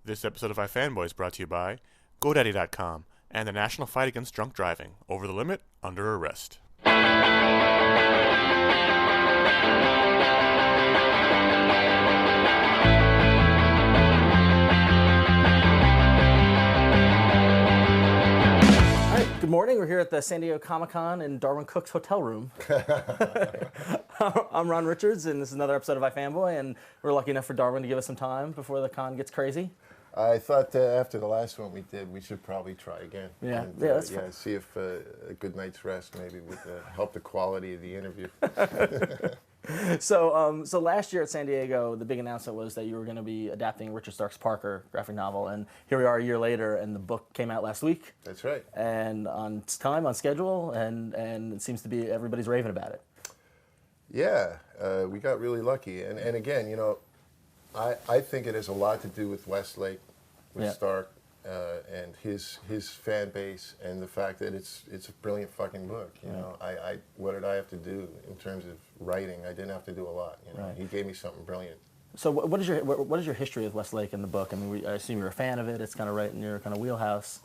This episode of iFanboys is brought to you by GoDaddy.com and the National Fight Against Drunk Driving. Over the limit, under arrest. Good morning. We're here at the San Diego Comic-Con in Darwyn Cooke's hotel room. I'm Ron Richards, and this is another episode of iFanboy, and we're lucky enough for Darwyn to give us some time before the con gets crazy. I thought after the last one we did, we should probably try again. Yeah, and, that's fun. see if a good night's rest maybe would help the quality of the interview. So last year at San Diego, the big announcement was that you were going to be adapting Richard Stark's Parker graphic novel, and here we are a year later, and the book came out last week. That's right. And on time, on schedule, and it seems to be everybody's raving about it. Yeah, we got really lucky, and again, you know, I think it has a lot to do with Westlake, with Stark, and his fan base, and the fact that it's a brilliant fucking book. You know, what did I have to do in terms of writing? I didn't have to do a lot. You know, he gave me something brilliant. So what is your history with Westlake in the book? I mean, I assume you're a fan of it. It's kind of right in your kind of wheelhouse.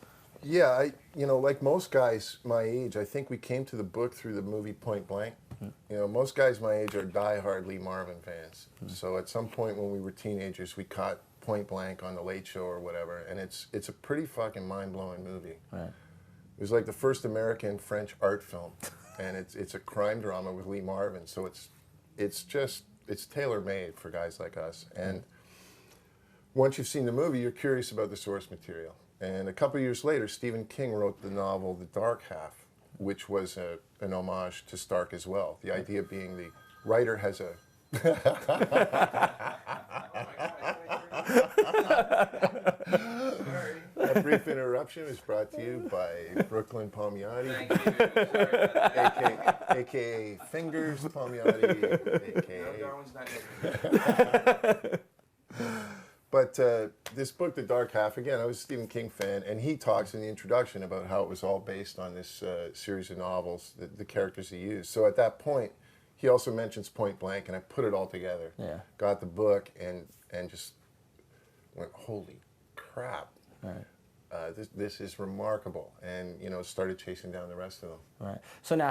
Yeah, you know, like most guys my age, I think we came to the book through the movie Point Blank. You know, most guys my age are diehard Lee Marvin fans. So at some point when we were teenagers, we caught Point Blank on the Late Show or whatever, and it's a pretty fucking mind-blowing movie. Right. It was like the first American-French art film, and it's a crime drama with Lee Marvin. So it's tailor-made for guys like us. And once you've seen the movie, you're curious about the source material. And a couple years later, Stephen King wrote the novel The Dark Half, which was an homage to Stark as well. The idea being the writer has a... A brief interruption is brought to you by Brooklyn Palmiotti, a.k.a. Fingers Palmiotti, a.k.a. But this book, The Dark Half, again, I was a Stephen King fan, and he talks in the introduction about how it was all based on this series of novels, the characters he used. So at that point, he also mentions Point Blank, and I put it all together. Yeah. Got the book, and just went, holy crap. Right. This is remarkable, and you know, started chasing down the rest of them. Right. So now,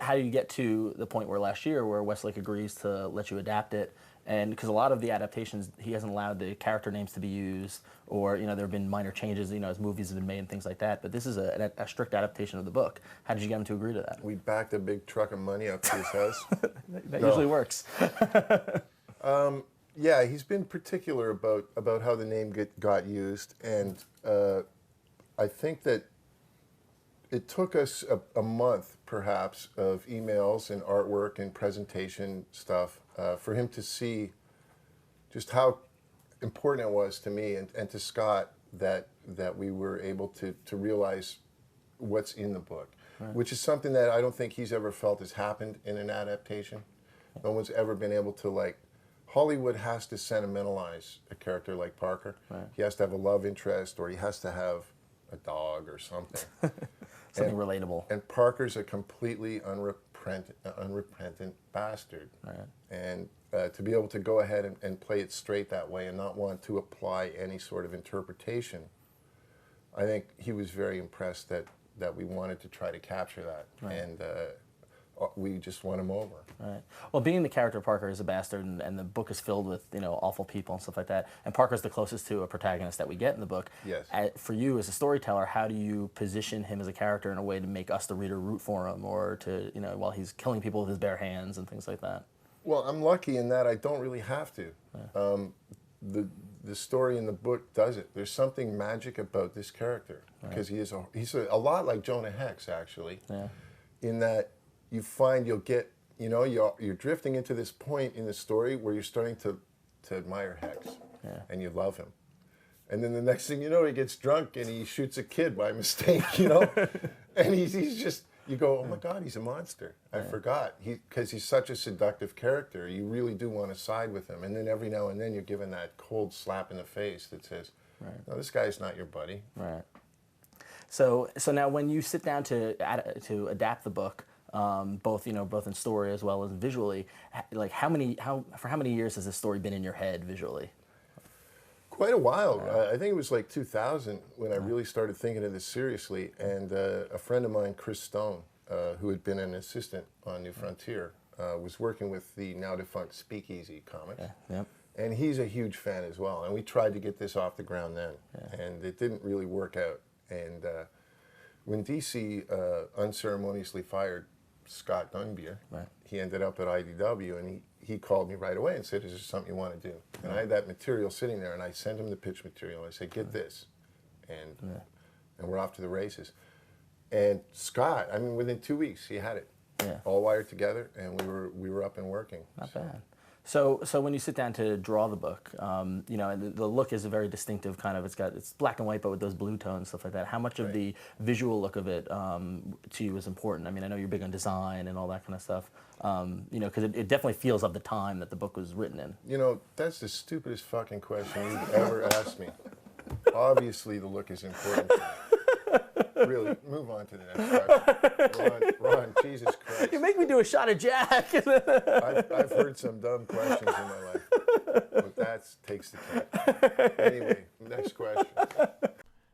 how do you get to the point where last year, where Westlake agrees to let you adapt it? And because a lot of the adaptations, he hasn't allowed the character names to be used, or you know, there have been minor changes, you know, as movies have been made and things like that. But this is a strict adaptation of the book. How did you get him to agree to that? We backed a big truck of money up to his house. that usually works. Yeah, he's been particular about how the name got used, and I think that it took us a month, perhaps, of emails and artwork and presentation stuff for him to see just how important it was to me and to Scott that we were able to realize what's in the book, which is something that I don't think he's ever felt has happened in an adaptation. No one's ever been able to, like, Hollywood has to sentimentalize a character like Parker. Right. He has to have a love interest, or he has to have a dog or something. Something relatable. And Parker's a completely unrepentant bastard. Right. And to be able to go ahead and play it straight that way and not want to apply any sort of interpretation, I think he was very impressed that we wanted to try to capture that. Right. And we just won him over. Right. Well, being the character Parker is a bastard, and the book is filled with, you know, awful people and stuff like that, and Parker's the closest to a protagonist that we get in the book. Yes. For you as a storyteller, how do you position him as a character in a way to make us, the reader, root for him, or to, you know, while he's killing people with his bare hands and things like that? Well, I'm lucky in that I don't really have to. Yeah. The story in the book does it. There's something magic about this character, because he's a lot like Jonah Hex, actually, in that you find you'll get, you know, you're drifting into this point in the story where you're starting to admire Hex, and you love him. And then the next thing you know, he gets drunk and he shoots a kid by mistake, you know? And he's just, you go, oh my God, he's a monster. I forgot. Because he's such a seductive character. You really do want to side with him. And then every now and then you're given that cold slap in the face that says, no, this guy's not your buddy. Right. So now when you sit down to adapt the book, both both in story as well as visually. Like for how many years has this story been in your head visually? Quite a while. I think it was like 2000 when I really started thinking of this seriously. And a friend of mine, Chris Stone, who had been an assistant on New Frontier, was working with the now defunct Speakeasy Comics. Yep. And he's a huge fan as well. And we tried to get this off the ground then, and it didn't really work out. And when DC unceremoniously fired Scott Dunbier, he ended up at IDW, and he called me right away and said, "Is there something you want to do?" And I had that material sitting there, and I sent him the pitch material. I said, "Get this," and we're off to the races. And Scott, I mean, within 2 weeks, he had it all wired together, and we were up and working. Not bad. So when you sit down to draw the book, and the look is a very distinctive kind of. It's black and white, but with those blue tones, stuff like that. How much of the visual look of it to you is important? I mean, I know you're big on design and all that kind of stuff. Because it definitely feels of the time that the book was written in. That's the stupidest fucking question you've ever asked me. Obviously, the look is important. Really, move on to the next question. Ron, Jesus Christ. You make me do a shot of Jack. I've heard some dumb questions in my life, but that takes the cake. Anyway, next question.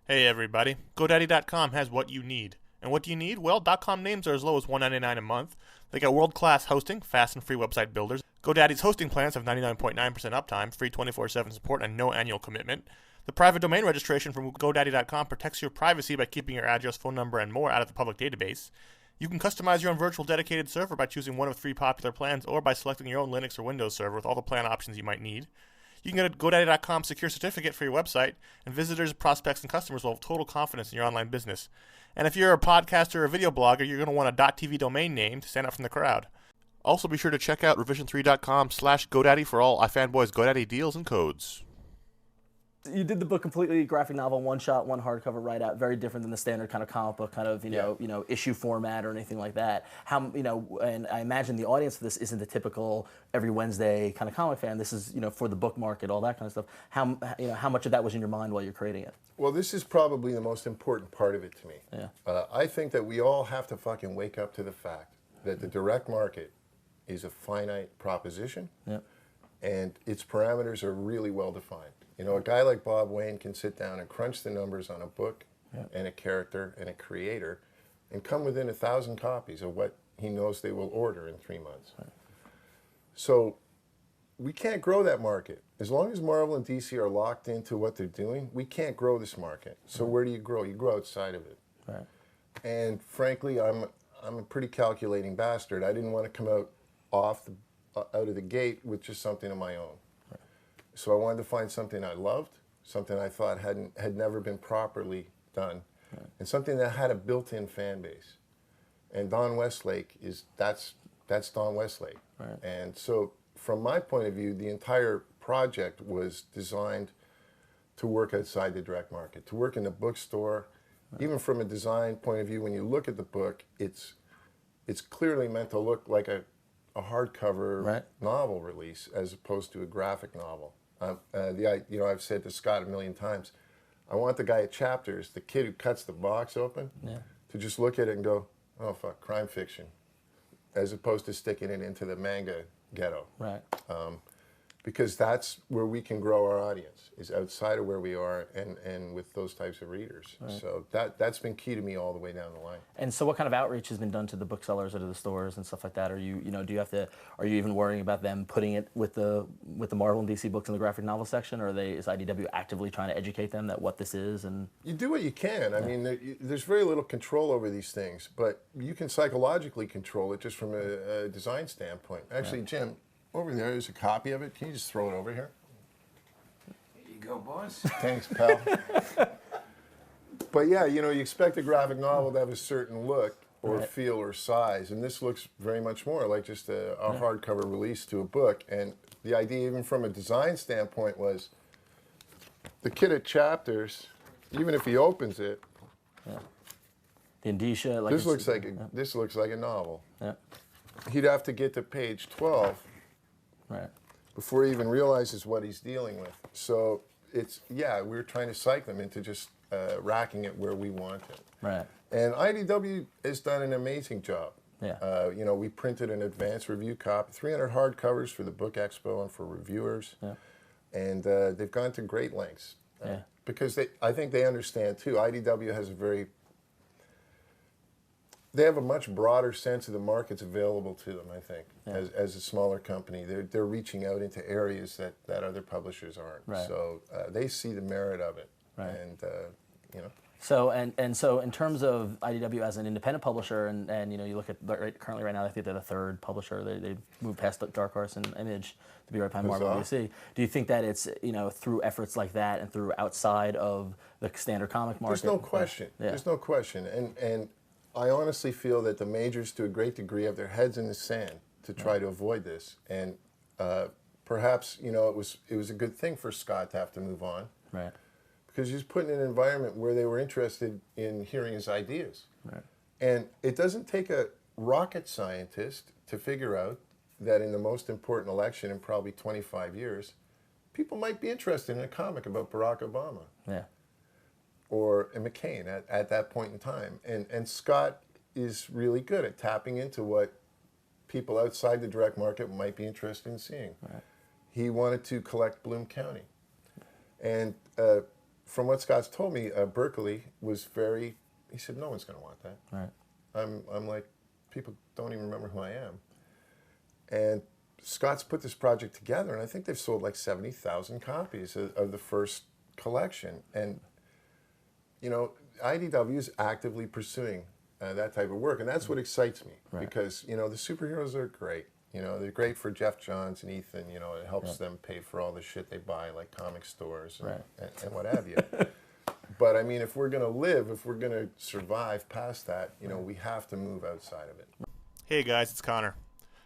Hey everybody, GoDaddy.com has what you need. And what do you need? Well, .com names are as low as $1.99 a month. They got world-class hosting, fast and free website builders. GoDaddy's hosting plans have 99.9% uptime, free 24/7 support, and no annual commitment. The private domain registration from GoDaddy.com protects your privacy by keeping your address, phone number, and more out of the public database. You can customize your own virtual dedicated server by choosing one of 3 popular plans or by selecting your own Linux or Windows server with all the plan options you might need. You can get a GoDaddy.com secure certificate for your website, and visitors, prospects, and customers will have total confidence in your online business. And if you're a podcaster or a video blogger, you're going to want a .tv domain name to stand out from the crowd. Also, be sure to check out revision3.com/GoDaddy for all iFanboys GoDaddy deals and codes. You did the book completely graphic novel, one shot, one hardcover, right out. Very different than the standard kind of comic book kind of issue format or anything like that. And I imagine the audience for this isn't the typical every Wednesday kind of comic fan. This is for the book market, all that kind of stuff. How much of that was in your mind while you're creating it? Well, this is probably the most important part of it to me. Yeah. I think that we all have to fucking wake up to the fact that the direct market is a finite proposition, and its parameters are really well defined. A guy like Bob Wayne can sit down and crunch the numbers on a book and a character and a creator and come within 1,000 copies of what he knows they will order in 3 months. Right. So we can't grow that market. As long as Marvel and DC are locked into what they're doing, we can't grow this market. So where do you grow? You grow outside of it. Right. And frankly, I'm a pretty calculating bastard. I didn't want to come out of the gate with just something of my own. So I wanted to find something I loved, something I thought had never been properly done, and something that had a built-in fan base. And Don Westlake that's Don Westlake. Right. And so from my point of view, the entire project was designed to work outside the direct market, to work in the bookstore. Even from a design point of view, when you look at the book, it's clearly meant to look like a hardcover novel release as opposed to a graphic novel. I've said to Scott a million times, I want the guy at Chapters, the kid who cuts the box open, to just look at it and go, "Oh fuck, crime fiction," as opposed to sticking it into the manga ghetto. Right. Because that's where we can grow our audience, is outside of where we are and with those types of readers. Right. So that's been key to me all the way down the line. And so what kind of outreach has been done to the booksellers or to the stores and stuff like that? Are you are you even worrying about them putting it with the Marvel and DC books in the graphic novel section, or is IDW actively trying to educate them that what this is? And you do what you can. I mean, there's very little control over these things, but you can psychologically control it just from a design standpoint. Actually, Jim, over there's a copy of it. Can you just throw it over here? Here you go, boss. Thanks, pal. But yeah, you expect a graphic novel to have a certain look or feel or size, and this looks very much more like just a hardcover release to a book. And the idea, even from a design standpoint, was the kid at Chapters, even if he opens it, the indicia, like this looks like a novel. Yeah. He'd have to get to page 12. Right. Before he even realizes what he's dealing with. So we're trying to psych them into just racking it where we want it. Right. And IDW has done an amazing job. Yeah. You know, we printed an advanced review copy, 300 hardcovers for the Book Expo and for reviewers. Yeah. And they've gone to great lengths. Yeah. Because I think they understand, too. IDW has they have a much broader sense of the markets available to them, I think, as a smaller company. They're reaching out into areas that other publishers aren't. Right. So they see the merit of it. Right. And, you know. So so in terms of IDW as an independent publisher, and you know, you look at currently right now, I think they're the third publisher. They moved past Dark Horse and Image to be right behind Marvel and DC. Do you think that it's, you know, through efforts like that and through outside of the standard comic market? There's no question. Yeah. There's no question. And I honestly feel that the majors, to a great degree, have their heads in the sand to try to avoid this. And perhaps, you know, it was a good thing for Scott to have to move on. Right. Because he was put in an environment where they were interested in hearing his ideas. Right. And it doesn't take a rocket scientist to figure out that in the most important election in probably 25 years, people might be interested in a comic about Barack Obama. Yeah. Or McCain at that point in time. And Scott is really good at tapping into what people outside the direct market might be interested in seeing. Right. He wanted to collect Bloom County. And from what Scott's told me, Berkeley was he said, no one's going to want that. Right. I'm like, people don't even remember who I am. And Scott's put this project together, and I think they've sold like 70,000 copies of the first collection. And, you know, IDW is actively pursuing that type of work, and that's what excites me. Right. Because, you know, the superheroes are great. You know, they're great for Jeff Johns and Ethan. You know, it helps them pay for all the shit they buy, like comic stores and what have you. But, I mean, if we're going to live, if we're going to survive past that, you know, we have to move outside of it. Hey guys, it's Connor.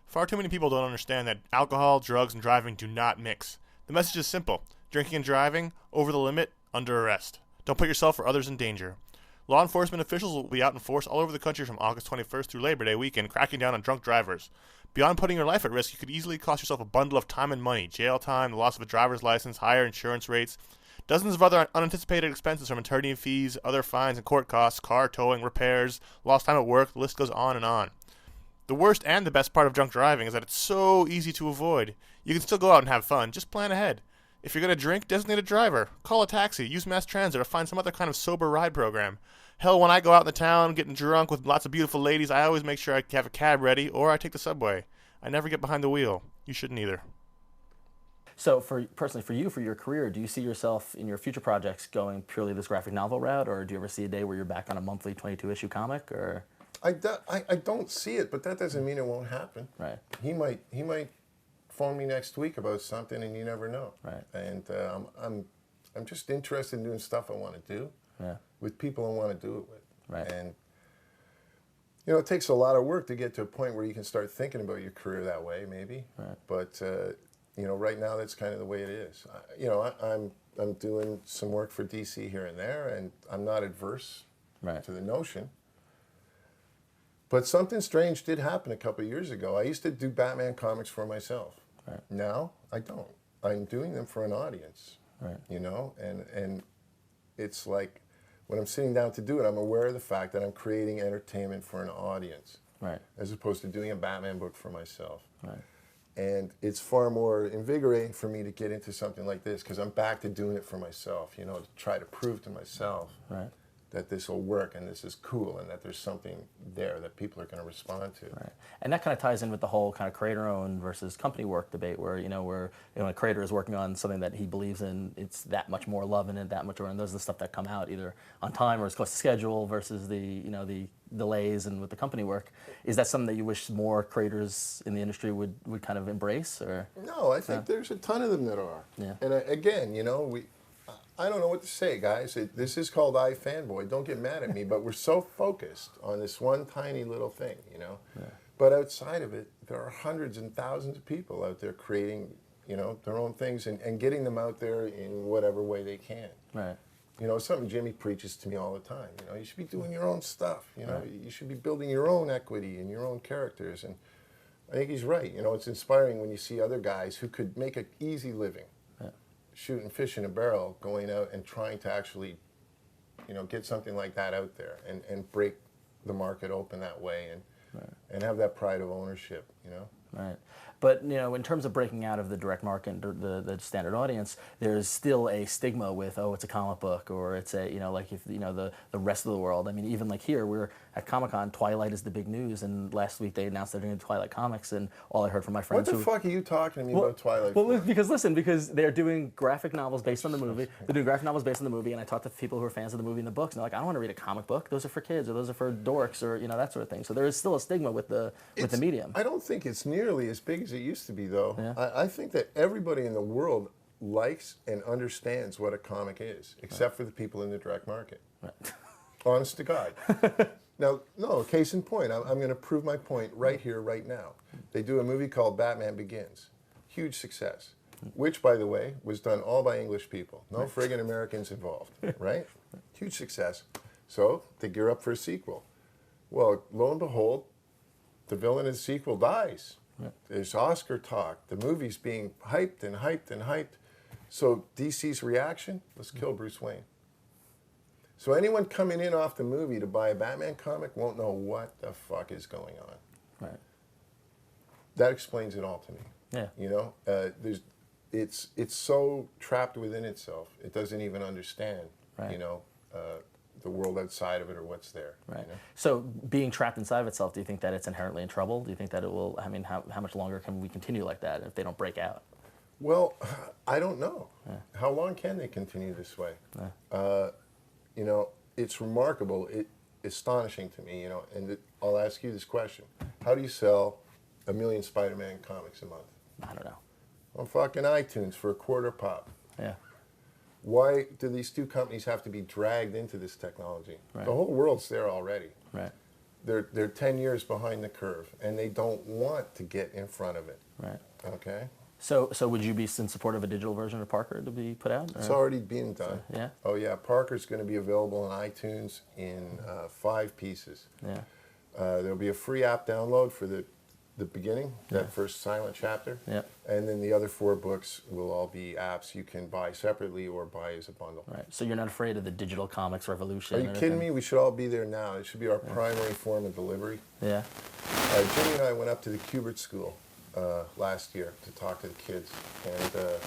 Far too many people don't understand that alcohol, drugs, and driving do not mix. The message is simple. Drinking and driving, over the limit, under arrest. Don't put yourself or others in danger. Law enforcement officials will be out in force all over the country from August 21st through Labor Day weekend, cracking down on drunk drivers. Beyond putting your life at risk, you could easily cost yourself a bundle of time and money, jail time, the loss of a driver's license, higher insurance rates, dozens of other unanticipated expenses from attorney fees, other fines and court costs, car towing, repairs, lost time at work, the list goes on and on. The worst and the best part of drunk driving is that it's so easy to avoid. You can still go out and have fun, just plan ahead. If you're going to drink, designate a driver. Call a taxi, use mass transit, or find some other kind of sober ride program. Hell, when I go out in the town getting drunk with lots of beautiful ladies, I always make sure I have a cab ready, or I take the subway. I never get behind the wheel. You shouldn't either. So, personally, for you, for your career, do you see yourself in your future projects going purely this graphic novel route, or do you ever see a day where you're back on a monthly 22-issue comic, or? I don't see it, but that doesn't mean it won't happen. Right. He might phone me next week about something, and you never know. Right. And I'm just interested in doing stuff I want to do with people I want to do it with. Right. And you know, it takes a lot of work to get to a point where you can start thinking about your career that way, maybe. Right. But you know, right now that's kind of the way it is. You know, I'm doing some work for DC here and there, and I'm not adverse to the notion. But something strange did happen a couple of years ago. I used to do Batman comics for myself. Right. Now I don't. I'm doing them for an audience. Right. You know, and it's like when I'm sitting down to do it, I'm aware of the fact that I'm creating entertainment for an audience, right, as opposed to doing a Batman book for myself. Right. And it's far more invigorating for me to get into something like this because I'm back to doing it for myself. You know, to try to prove to myself that this will work and this is cool and that there's something there that people are going to respond to. Right. And that kind of ties in with the whole kind of creator-owned versus company work debate where, a creator is working on something that he believes in, it's that much more love in it, that much more, and those are the stuff that come out either on time or as close to schedule versus the delays and with the company work. Is that something that you wish more creators in the industry would kind of embrace? Or? No, I think there's a ton of them that are. Yeah. And again, I don't know what to say, guys. This is called iFanboy. Don't get mad at me, but we're so focused on this one tiny little thing, Yeah. But outside of it, there are hundreds and thousands of people out there creating, their own things and getting them out there in whatever way they can. Right. Something Jimmy preaches to me all the time. You should be doing your own stuff. You should be building your own equity and your own characters. And I think he's right. It's inspiring when you see other guys who could make an easy living. Shooting fish in a barrel, going out and trying to actually, get something like that out there and break the market open that way. And and have that pride of ownership, Right. But in terms of breaking out of the direct market, the standard audience, there's still a stigma with it's a comic book, or it's a like if the rest of the world. I mean, even like here, we're at Comic-Con, Twilight is the big news, and last week they announced they're doing Twilight comics, and all I heard from my friends. What the fuck are you talking to me about Twilight? Well, because they're doing graphic novels based on the movie. They're doing graphic novels based on the movie, and I talked to people who are fans of the movie and the books, and they're like, I don't want to read a comic book. Those are for kids, or those are for dorks, or that sort of thing. So there is still a stigma with the medium. I don't think it's nearly as big as it used to be, though. Yeah. I think that everybody in the world likes and understands what a comic is, except for the people in the direct market. Right. Honest to God. Now, no, case in point, I'm going to prove my point right here, right now. They do a movie called Batman Begins. Huge success. Which, by the way, was done all by English people. No friggin' Americans involved, right? Huge success. So they gear up for a sequel. Well, lo and behold, the villain in the sequel dies. There's Oscar talk. The movie's being hyped and hyped and hyped. So DC's reaction, let's kill Bruce Wayne. So anyone coming in off the movie to buy a Batman comic won't know what the fuck is going on. Right. That explains it all to me. Yeah. It's so trapped within itself. It doesn't even understand, Right. The world outside of it or what's there. Right. So being trapped inside of itself, do you think that it's inherently in trouble? Do you think that it will, how much longer can we continue like that if they don't break out? Well, I don't know. How long can they continue this way? It's remarkable, astonishing to me, and I'll ask you this question. How do you sell 1 million Spider-Man comics a month? I don't know. On fucking iTunes for $0.25 pop. Yeah. Why do these two companies have to be dragged into this technology? Right. The whole world's there already. Right. They're 10 years behind the curve, and they don't want to get in front of it. Right. Okay? So would you be in support of a digital version of Parker to be put out? It's already being done. Yeah? Oh, yeah. Parker's going to be available on iTunes in 5 pieces. Yeah. There'll be a free app download for the beginning, that first silent chapter. Yeah. And then the other 4 books will all be apps you can buy separately or buy as a bundle. Right. So you're not afraid of the digital comics revolution? Are you kidding me? We should all be there now. It should be our primary form of delivery. Yeah. Jimmy and I went up to the Kubert School last year to talk to the kids. And the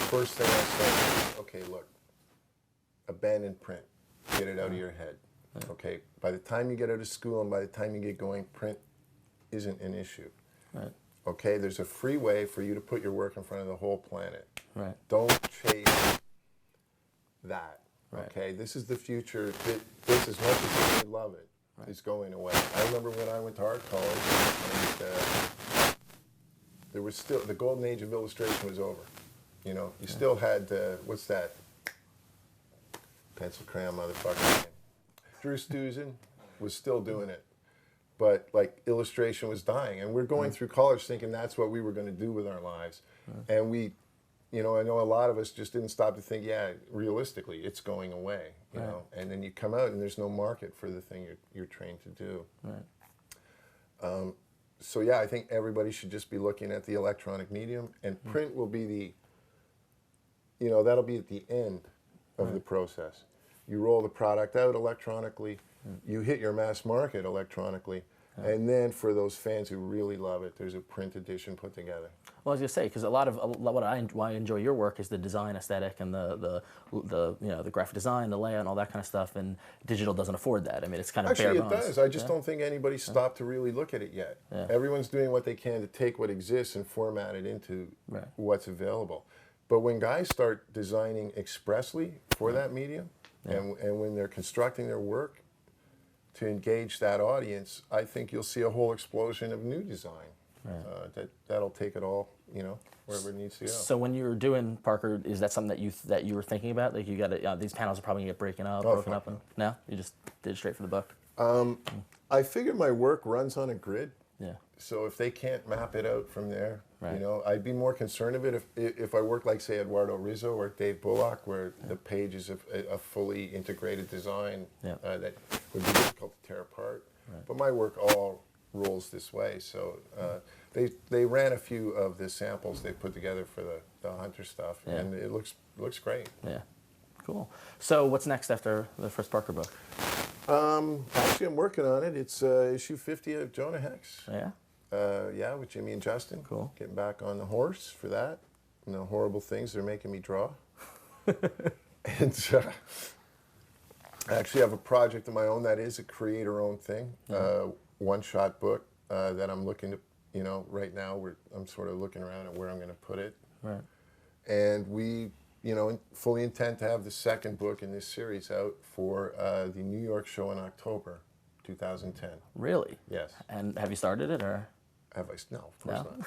first thing I said was, okay, look, abandon print. Get it out of your head. Okay? By the time you get out of school and by the time you get going, print isn't an issue. Right. Okay? There's a free way for you to put your work in front of the whole planet. Right. Don't chase that. Right. Okay? This is the future. This, as much as we love it, is going away. I remember when I went to art college, and there was still, the golden age of illustration was over. You still had, what's that? Pencil crayon motherfucker. Drew Stuzin was still doing it. But like illustration was dying, and we're going through college thinking that's what we were going to do with our lives, and we, I know a lot of us just didn't stop to think, yeah, realistically, it's going away, you know, and then you come out and there's no market for the thing you're trained to do. Right. So yeah, I think everybody should just be looking at the electronic medium, and print will be that'll be at the end of the process. You roll the product out electronically. You hit your mass market electronically, and then for those fans who really love it, there's a print edition put together. Well, I was gonna say, because a lot of why I enjoy your work is the design aesthetic and the graphic design, the layout, and all that kind of stuff. And digital doesn't afford that. I mean, it's kind of Actually, bare it bones. does. I just don't think anybody's stopped to really look at it yet. Yeah. Everyone's doing what they can to take what exists and format it into what's available. But when guys start designing expressly for that medium, and when they're constructing their work to engage that audience, I think you'll see a whole explosion of new design. That'll take it all, wherever it needs to go. So when you were doing Parker, is that something that you were thinking about? Like you got to, these panels are probably gonna get broken up. No, you just did it straight for the book. I figure my work runs on a grid. Yeah. So if they can't map it out from there, Right. I'd be more concerned of it if I worked like, say, Eduardo Rizzo or Dave Bullock, where the page is a fully integrated design that would be difficult to tear apart. Right. But my work all rolls this way. So they ran a few of the samples they put together for the Hunter stuff, and it looks great. Yeah. Cool. So what's next after the first Parker book? Actually, I'm working on it. It's issue 50 of Jonah Hex. Yeah. Yeah, with Jimmy and Justin. Cool. Getting back on the horse for that. And the horrible things they're making me draw. And I actually have a project of my own that is a creator-owned thing. One-shot book that I'm looking to, right now I'm sort of looking around at where I'm going to put it. Right. And we, fully intend to have the second book in this series out for the New York show in October 2010. Really? Yes. And have you started it, or? Have I? No, of course not.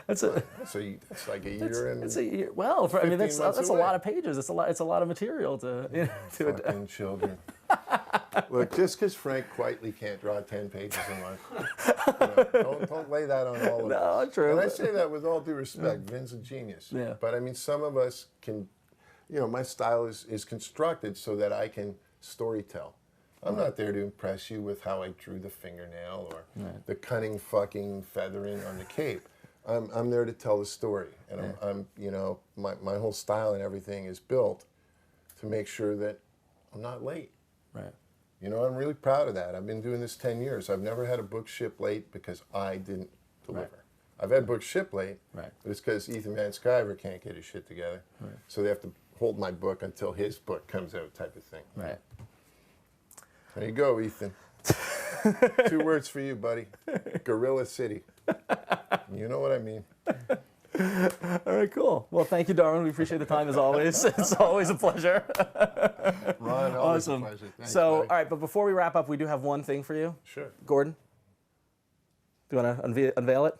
That's It's like a year and it's a year. Well, I mean, 15 that's months a away. lot of pages. It's a lot of material to fucking children. Look, just because Frank Quitely can't draw 10 pages a month, don't lay that on all of us. No, true. And I say that with all due respect. Vin's a genius. Yeah. But I mean, some of us can, my style is constructed so that I can story tell. I'm not there to impress you with how I drew the fingernail or the cunning fucking feathering on the cape. I'm there to tell the story, and I'm my whole style and everything is built to make sure that I'm not late. Right. I'm really proud of that. I've been doing this 10 years. I've never had a book ship late because I didn't deliver. Right. I've had books ship late, Right. but it's because Ethan Van Sciver can't get his shit together. Right. So they have to hold my book until his book comes out, type of thing. Right. There you go, Ethan. 2 words for you, buddy. Gorilla City. You know what I mean. All right, cool. Well, thank you, Darwyn. We appreciate the time as always. It's always a pleasure. Ron, always Awesome. a pleasure. Thanks, So, buddy. all right, but before we wrap up, we do have one thing for you. Sure. Gordon, do you want to unveil it?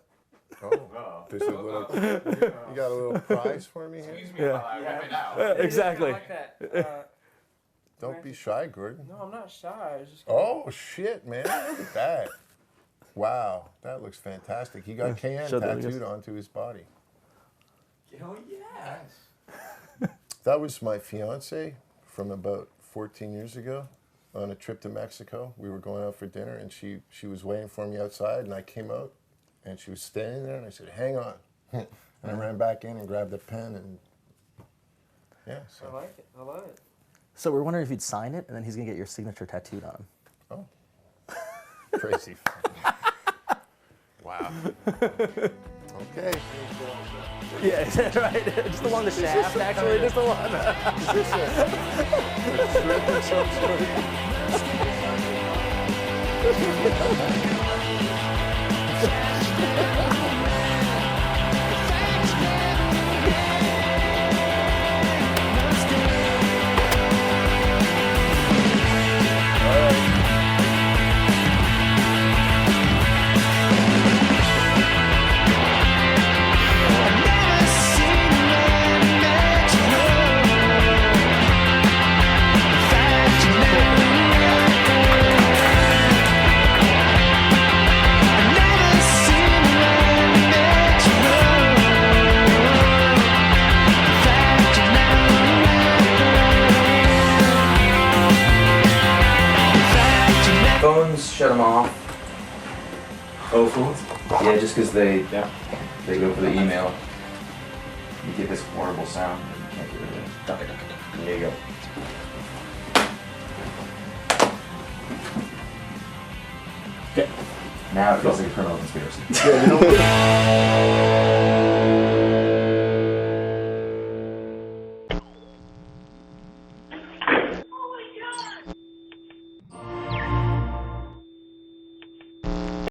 Oh, there's a little. You got a little prize for me here? Excuse me while I rip it out. Exactly. Like that. Don't be shy, Gordon. No, I'm not shy. I was just. Oh, shit, man. Look at that. Wow, that looks fantastic. He got KN Show that, tattooed onto his body. Hell yes. That was my fiance from about 14 years ago on a trip to Mexico. We were going out for dinner, and she was waiting for me outside, and I came out, and she was standing there, and I said, hang on. And I ran back in and grabbed a pen, and yeah. I So, like it. I love it. So we're wondering if you'd sign it, and then he's going to get your signature tattooed on him. oh, crazy. Wow. Okay. Yeah, right. Just along the shaft, actually. Just along the... Is this a strip of some sort? Phones, shut them off. Oh, phones? Yeah, just because they Yeah. go for the email. You get this horrible sound. And you can't get rid of it. Duck it, duck it, duck it. There you go. Okay. Now it feels like a criminal conspiracy. Yeah, you know.